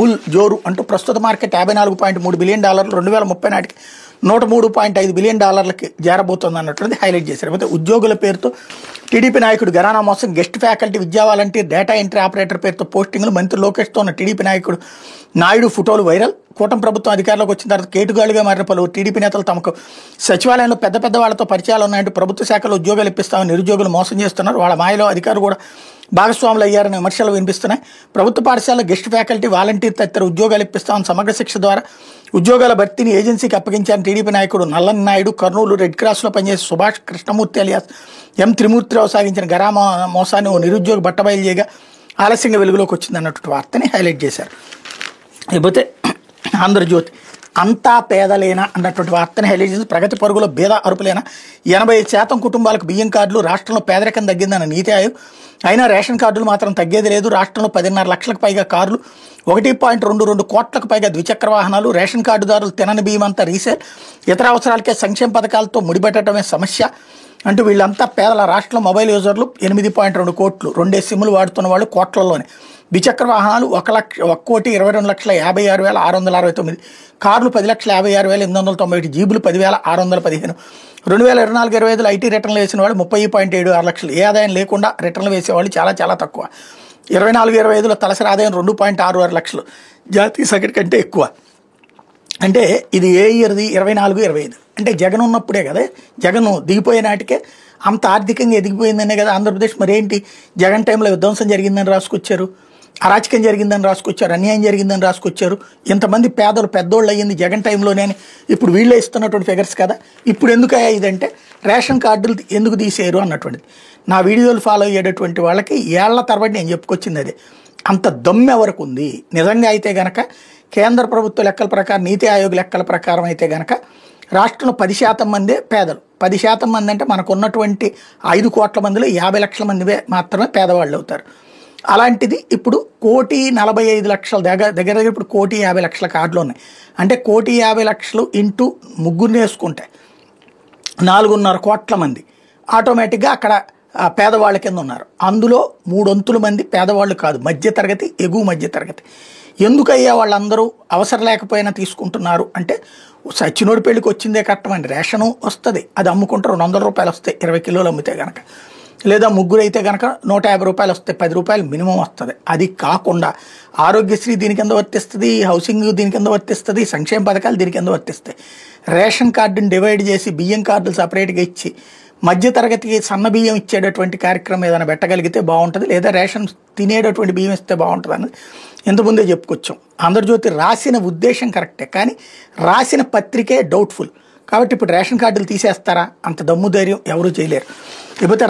Bull జోరు అంటూ ప్రస్తుత మార్కెట్ $54.3 బిలియన్ 2030 నాటికి $103.5 బిలియన్ చేరబోతోంది అన్నట్లుంది హైలైట్ చేశారు. అయితే ఉద్యోగుల పేరుతో టీడీపీ నాయకుడు ఘరానా మోసం, గెస్ట్ ఫ్యాకల్టీ, విద్యా వాలంటీర్, డేటా ఎంట్రీ ఆపరేటర్ పేరుతో పోస్టింగ్లు, మంత్రి లోకేష్తో ఉన్న టీడీపీ నాయుడు ఫోటోలు వైరల్. కూటమి ప్రభుత్వం అధికారంలోకి వచ్చిన తర్వాత కేటుగాలుగా మారిన పలువురు టీడీపీ నేతలు తమకు సచివాలయంలో పెద్ద వాళ్ళతో పరిచయాలు ఉన్నాయంటూ ప్రభుత్వ శాఖలో ఉద్యోగాలు ఇప్పిస్తామని నిరుద్యోగులు మోసం చేస్తున్నారు. వాళ్ళ మాయలో అధికారులు కూడా భాగస్వాములు అయ్యారనే విమర్శలు వినిపిస్తున్నాయి. ప్రభుత్వ పాఠశాలలో గెస్ట్ ఫ్యాకల్టీ, వాలంటీర్ తదితర ఉద్యోగాలు ఇప్పిస్తామని సమగ్ర శిక్ష ద్వారా ఉద్యోగాల భర్తీని ఏజెన్సీకి అప్పగించారని టీడీపీ నాయకుడు నల్లని నాయుడు, కర్నూలు రెడ్ క్రాస్లో పనిచేసే సుభాష్ కృష్ణమూర్తి అలియాస్ త్రిమూర్తిరావు సాగించిన ఘరానా మోసాన్ని ఓ నిరుద్యోగ బట్టబయలు చేయగా ఆలస్యంగా వెలుగులోకి వచ్చింది అన్నట్టు వార్తని హైలైట్ చేశారు. లేకపోతే ఆంధ్రజ్యోతి అంతా పేదలేనా అన్నటువంటి వార్తని హైలైట్ చేసి ప్రగతి పరుగులో బేద అరుపులేనా, 85% కుటుంబాలకు బియ్యం కార్డులు, రాష్ట్రంలో పేదరికం తగ్గిందన్న నీతి ఆయోగ్, అయినా రేషన్ కార్డులు మాత్రం తగ్గేది లేదు. రాష్ట్రంలో 10.5 లక్షలకు పైగా కార్లు, 1.22 కోట్లకు పైగా ద్విచక్ర వాహనాలు, రేషన్ కార్డుదారులు తినని బియ్యం అంతా రీసేల్, ఇతర అవసరాలకే సంక్షేమ పథకాలతో ముడిపెట్టడమే సమస్య అంటూ వీళ్ళంతా పేదల. రాష్ట్రంలో మొబైల్ యూజర్లు 8.2 కోట్లు, 2 సిమ్లు వాడుతున్న వాళ్ళు కోట్లలోనే, ద్విచక్ర వాహనాలు 1,22,56,669, కార్లు 10,56,891, జీబులు 10,615. 2024-25 ఐటీ రిటర్న్లు వేసిన వాళ్ళు 30.76 లక్షలు. ఏ ఆదాయం లేకుండా రిటర్న్లు వేసేవాళ్ళు చాలా తక్కువ. 24-25లో తలసరి ఆదాయం 2.66 లక్షలు, జాతీయ సగటు కంటే ఎక్కువ. అంటే ఇది ఏ ఇయర్ది? 24-25. అంటే జగన్ ఉన్నప్పుడే కదా, జగన్ దిగిపోయే నాటికే అంత ఆర్థికంగా ఎదిగిపోయిందనే కదా ఆంధ్రప్రదేశ్. మరేంటి జగన్ టైంలో విధ్వంసం జరిగిందని రాసుకొచ్చారు, అరాచకం జరిగిందని రాసుకొచ్చారు, అన్యాయం జరిగిందని రాసుకొచ్చారు. ఇంతమంది పేదలు పెద్దోళ్ళు అయ్యింది జగన్ టైంలోనే. ఇప్పుడు వీళ్ళే ఇస్తున్నటువంటి ఫిగర్స్ కదా. ఇప్పుడు ఎందుకు ఇదంటే రేషన్ కార్డులు ఎందుకు తీసేయరు అన్నటువంటిది. నా వీడియోలు ఫాలో అయ్యేటటువంటి వాళ్ళకి ఏళ్ల తరబడి నేను చెప్పుకొచ్చింది అదే. అంత దమ్ము ఎవరికి ఉంది నిజంగా అయితే గనక కేంద్ర ప్రభుత్వ లెక్కల ప్రకారం, నీతి ఆయోగ్ లెక్కల ప్రకారం అయితే గనక రాష్ట్రంలో 10% మందే పేదలు. 10% మంది అంటే మనకు ఉన్నటువంటి 5 కోట్ల మందిలో 50 లక్షల మంది మాత్రమే పేదవాళ్ళు అవుతారు. అలాంటిది ఇప్పుడు 1,45,00,000 దగ్గర ఇప్పుడు 1,50,00,000 కార్డులు ఉన్నాయి. అంటే 1,50,00,000 ఇంటూ ముగ్గురిని వేసుకుంటే 4.5 కోట్ల మంది ఆటోమేటిక్గా అక్కడ పేదవాళ్ళ కింద ఉన్నారు. అందులో 3/4 మంది పేదవాళ్ళు కాదు, మధ్యతరగతి, ఎగువ మధ్యతరగతి. ఎందుకయ్యా వాళ్ళందరూ అవసరం లేకపోయినా తీసుకుంటున్నారు అంటే, సచ్చినోడి పెళ్ళికి వచ్చిందే కట్టమండి, రేషను వస్తుంది, అది అమ్ముకుంటే $200 వస్తాయి 20 కిలోలు అమ్మితే కనుక. లేదా ముగ్గురు అయితే కనుక $150 వస్తాయి, $10 మినిమం వస్తుంది. అది కాకుండా ఆరోగ్యశ్రీ దీని కింద వర్తిస్తుంది, హౌసింగ్ దీని కింద వర్తిస్తుంది, సంక్షేమ పథకాలు దీని కింద వర్తిస్తాయి. రేషన్ కార్డుని డివైడ్ చేసి బియ్యం కార్డులు సపరేట్గా ఇచ్చి మధ్యతరగతికి సన్న బియ్యం ఇచ్చేటటువంటి కార్యక్రమం ఏదైనా పెట్టగలిగితే బాగుంటుంది. లేదా రేషన్ తినేటటువంటి బియ్యం ఇస్తే బాగుంటుంది అన్నది ఇంతకుముందే చెప్పుకొచ్చాం. ఆంధ్రజ్యోతి రాసిన ఉద్దేశం కరెక్టే, కానీ రాసిన పత్రికే డౌట్ఫుల్. కాబట్టి ఇప్పుడు రేషన్ కార్డులు తీసేస్తారా? అంత దమ్ము ధైర్యం ఎవరూ చేయలేరు. లేకపోతే